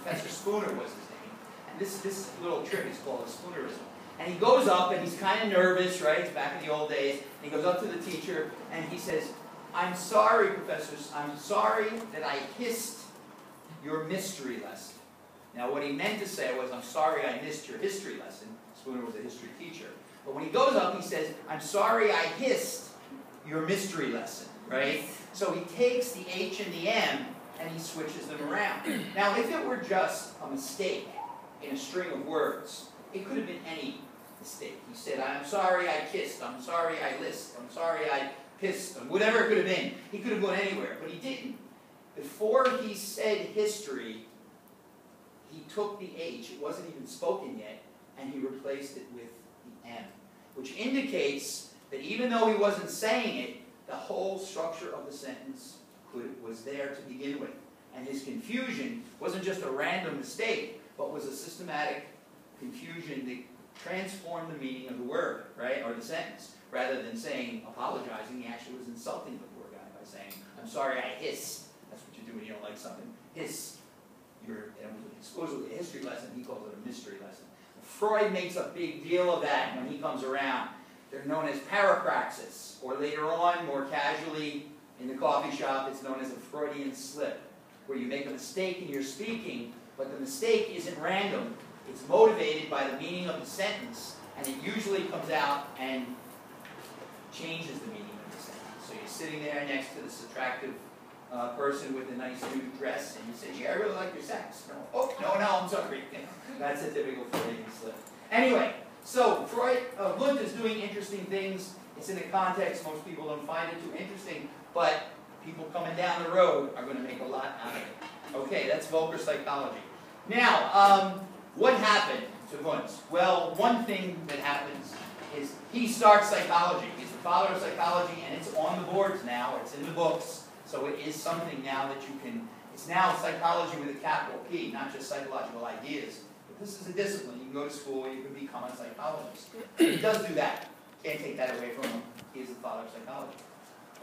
Professor Spooner was his name. And this little trick is called a Spoonerism. And he goes up, and he's kind of nervous, right? It's back in the old days. And he goes up to the teacher, and he says, "I'm sorry, professors. I'm sorry that I hissed your mystery lesson." Now, what he meant to say was, "I'm sorry I missed your history lesson." Spooner was a history teacher. But when he goes up, he says, "I'm sorry I hissed your mystery lesson," right? So he takes the H and the M, and he switches them around. Now, if it were just a mistake in a string of words, it could have been any mistake. He said, "I'm sorry I kissed," "I'm sorry I lisped," "I'm sorry I pissed," whatever it could have been. He could have gone anywhere, but he didn't. Before he said history, he took the H, it wasn't even spoken yet, and he replaced it with the M, which indicates that even though he wasn't saying it, the whole structure of the sentence was there to begin with. And his confusion wasn't just a random mistake, but was a systematic confusion that transformed the meaning of the word, right, or the sentence. Rather than saying, apologizing, he actually was insulting the poor guy by saying, "I'm sorry I hissed." That's what you do when you don't like something. Hiss. And it was supposedly a history lesson. He calls it a mystery lesson. Freud makes a big deal of that when he comes around. They're known as parapraxis, or later on, more casually, in the coffee shop, it's known as a Freudian slip, where you make a mistake in your speaking, but the mistake isn't random. It's motivated by the meaning of the sentence, and it usually comes out and changes the meaning of the sentence. So you're sitting there next to this attractive person with a nice new dress, and you say, "Yeah, I really like your sex." No, "Oh, no, I'm sorry." That's a typical Freudian slip. Anyway, so Wundt is doing interesting things. It's in a context most people don't find it too interesting, but people coming down the road are going to make a lot out of it. Okay, that's Volcker psychology. Now, what happened to Wundt? Well, one thing that happens is he starts psychology. He's the father of psychology, and it's on the boards now. It's in the books. So it is something now that you can, it's now psychology with a capital P, not just psychological ideas. But this is a discipline. You can go to school, you can become a psychologist. He does do that. Can't take that away from him. He's the father of psychology.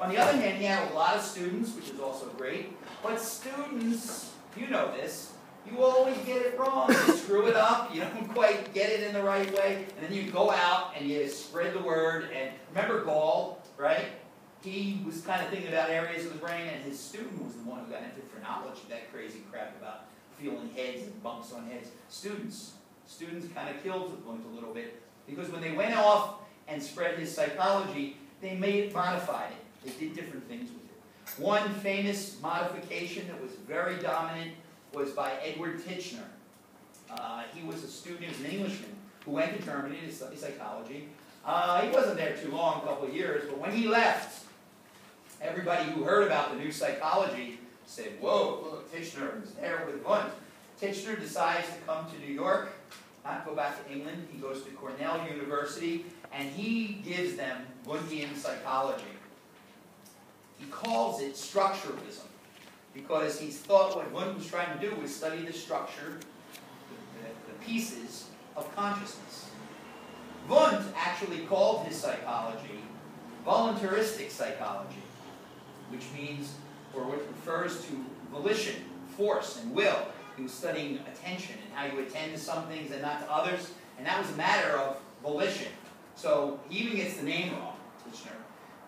On the other hand, he had a lot of students, which is also great. But students, you know this, you always get it wrong. You screw it up, you don't quite get it in the right way, and then you go out and you spread the word. And remember Gall, right? He was kind of thinking about areas of the brain, and his student was the one who got into phrenology, that crazy crap about feeling heads and bumps on heads. Students kind of killed the point a little bit, because when they went off and spread his psychology, they modified it. They did different things with it. One famous modification that was very dominant was by Edward Titchener. He was a student, he was an Englishman, who went to Germany to study psychology. He wasn't there too long, a couple of years, but when he left, everybody who heard about the new psychology said, "Whoa, look, Titchener is there with Wundt." Titchener decides to come to New York, not go back to England. He goes to Cornell University, and he gives them Wundtian psychology. He calls it structuralism, because he thought what Wundt was trying to do was study the structure, the pieces of consciousness. Wundt actually called his psychology voluntaristic psychology, which means, or what refers to volition, force, and will. He was studying attention and how you attend to some things and not to others, and that was a matter of volition. So he even gets the name wrong, Titchener.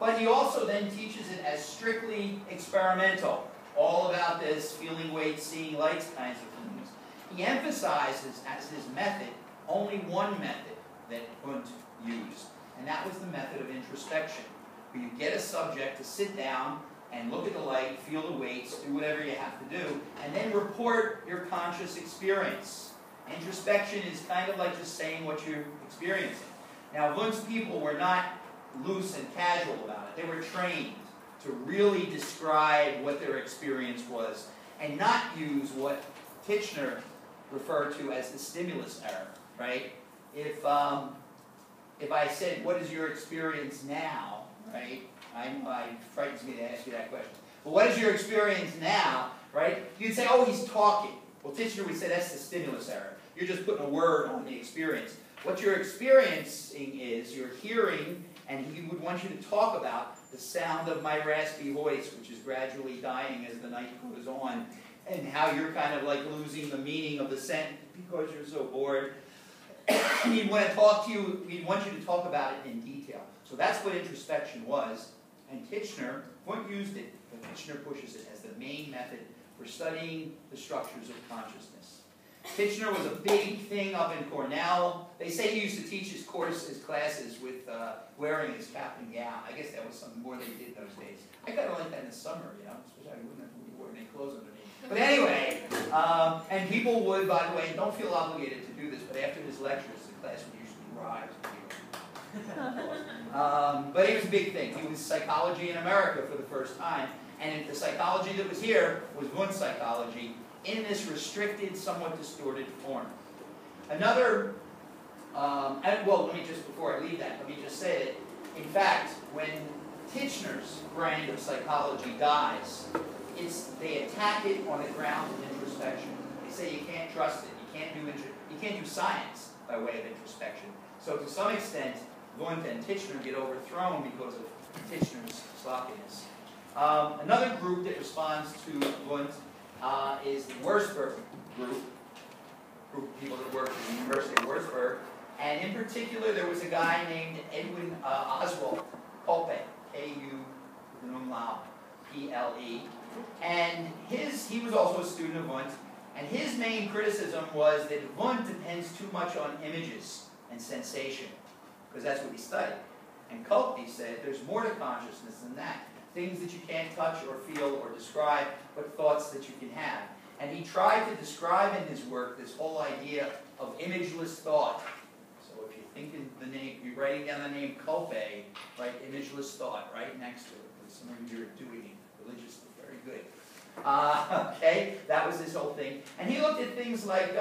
But he also then teaches it as strictly experimental, all about this feeling weights, seeing lights kinds of things. He emphasizes as his method only one method that Wundt used, and that was the method of introspection, where you get a subject to sit down and look at the light, feel the weights, do whatever you have to do, and then report your conscious experience. Introspection is kind of like just saying what you're experiencing. Now, Wundt's people were not loose and casual about it. They were trained to really describe what their experience was and not use what Titchener referred to as the stimulus error, right? If I said, "What is your experience now?" right? It frightens me to ask you that question. But what is your experience now, right? You'd say, "Oh, he's talking." Well, Titchener would say that's the stimulus error. You're just putting a word on the experience. What you're experiencing is you're hearing, and he would want you to talk about the sound of my raspy voice, which is gradually dying as the night goes on. and how you're kind of like losing the meaning of the sentence because you're so bored. And he'd want to talk to you, he'd want you to talk about it in detail. So that's what introspection was. And Titchener, Wundt used it, but Titchener pushes it as the main method for studying the structures of consciousness. Titchener was a big thing up in Cornell. They say he used to teach his classes with wearing his cap and gown. I guess that was something more they did those days. I kind of like that in the summer, you know, especially I wouldn't have to be wearing any clothes underneath. But anyway, and people would, by the way, don't feel obligated to do this, but after his lectures, the class would usually rise. But it was a big thing. He was psychology in America for the first time, and the psychology that was here was Wundt's psychology in this restricted, somewhat distorted form. Another, well, let me just, before I leave that, let me just say that, in fact, when Titchener's brand of psychology dies, they attack it on the ground of introspection. They say you can't trust it, you can't do science by way of introspection. So to some extent, Wundt and Titchener get overthrown because of Titchener's slopiness. Another group that responds to Wundt is the Würzburg group of people that work at the University of Würzburg. And in particular, there was a guy named Edwin Oswald Kolpe, K-U with an umlaut, P-L-E. And he was also a student of Wundt. And his main criticism was that Wundt depends too much on images and sensation, because that's what he studied. And Kolpe said there's more to consciousness than that. Things that you can't touch or feel or describe, but thoughts that you can have. And he tried to describe in his work this whole idea of imageless thought. So if you think in the name, you're writing down the name Kolpe, write imageless thought right next to it, because some of you are doing it religiously. Very good. Okay, that was his whole thing. And he looked at things like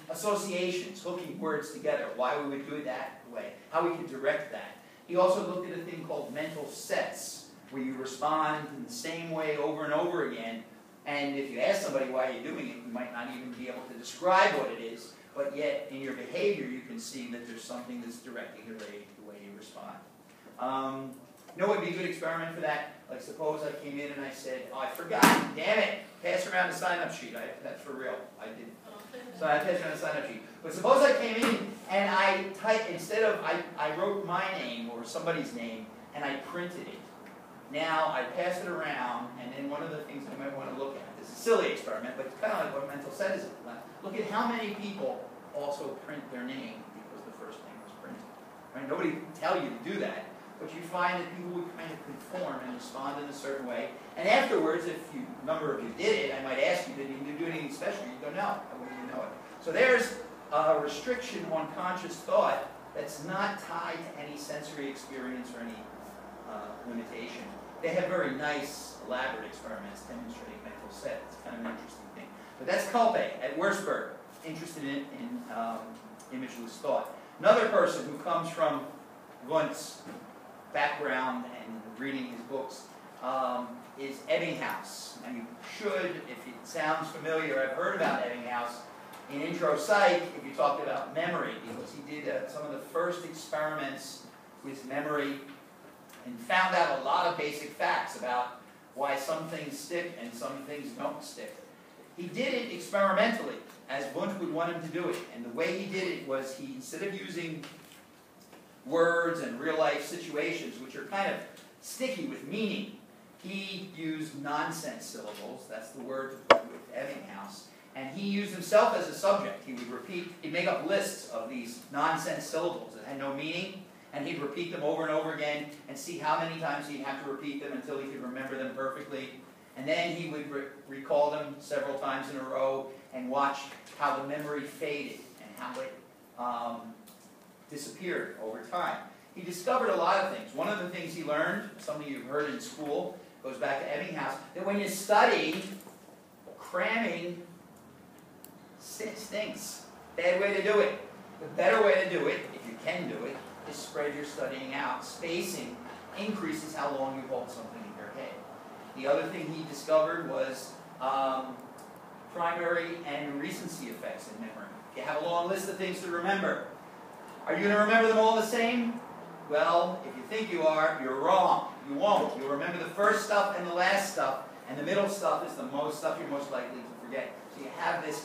associations, hooking words together, why we would do it that way, how we could direct that. He also looked at a thing called mental sets, where you respond in the same way over and over again, and if you ask somebody why you're doing it, you might not even be able to describe what it is, but yet in your behavior you can see that there's something that's directing the way you respond. You know what would be a good experiment for that? Like suppose I came in and I said, oh, I forgot, damn it, pass around the sign-up sheet. That's for real, I didn't. So I passed around the sign-up sheet. But suppose I came in and I typed, instead of, I wrote my name or somebody's name and I printed it. Now I pass it around, and then one of the things I might want to look at, this is a silly experiment, but it's kind of like what mental set is. Look at how many people also print their name because the first name was printed. Right? Nobody can tell you to do that, but you find that people would kind of conform and respond in a certain way. And afterwards, if a number of you did it, I might ask you, did you do anything special? You go, no, I wouldn't even know it. So there's a restriction on conscious thought that's not tied to any sensory experience or any limitation. They have very nice, elaborate experiments demonstrating mental set. It's kind of an interesting thing. But that's Kolpe at Würzburg, interested in imageless thought. Another person who comes from Wundt's background and reading his books is Ebbinghaus. And you should, if it sounds familiar, I've heard about Ebbinghaus in Intro Psych if you talked about memory, because he did some of the first experiments with memory and found out a lot of basic facts about why some things stick and some things don't stick. He did it experimentally, as Wundt would want him to do it. And the way he did it was he, instead of using words and real-life situations, which are kind of sticky with meaning, he used nonsense syllables. That's the word with Ebbinghaus. And he used himself as a subject. He would repeat, he'd make up lists of these nonsense syllables that had no meaning, and he'd repeat them over and over again and see how many times he'd have to repeat them until he could remember them perfectly. And then he would recall them several times in a row and watch how the memory faded and how it disappeared over time. He discovered a lot of things. One of the things he learned, something you've heard in school, goes back to Ebbinghaus, that when you study, cramming stinks. Bad way to do it. The better way to do it, if you can do it, is spread your studying out. Spacing increases how long you hold something in your head. The other thing he discovered was primary and recency effects in memory. If you have a long list of things to remember, are you going to remember them all the same? Well, if you think you are, you're wrong. You won't. You'll remember the first stuff and the last stuff, and the middle stuff is the most stuff you're most likely to forget. So you have this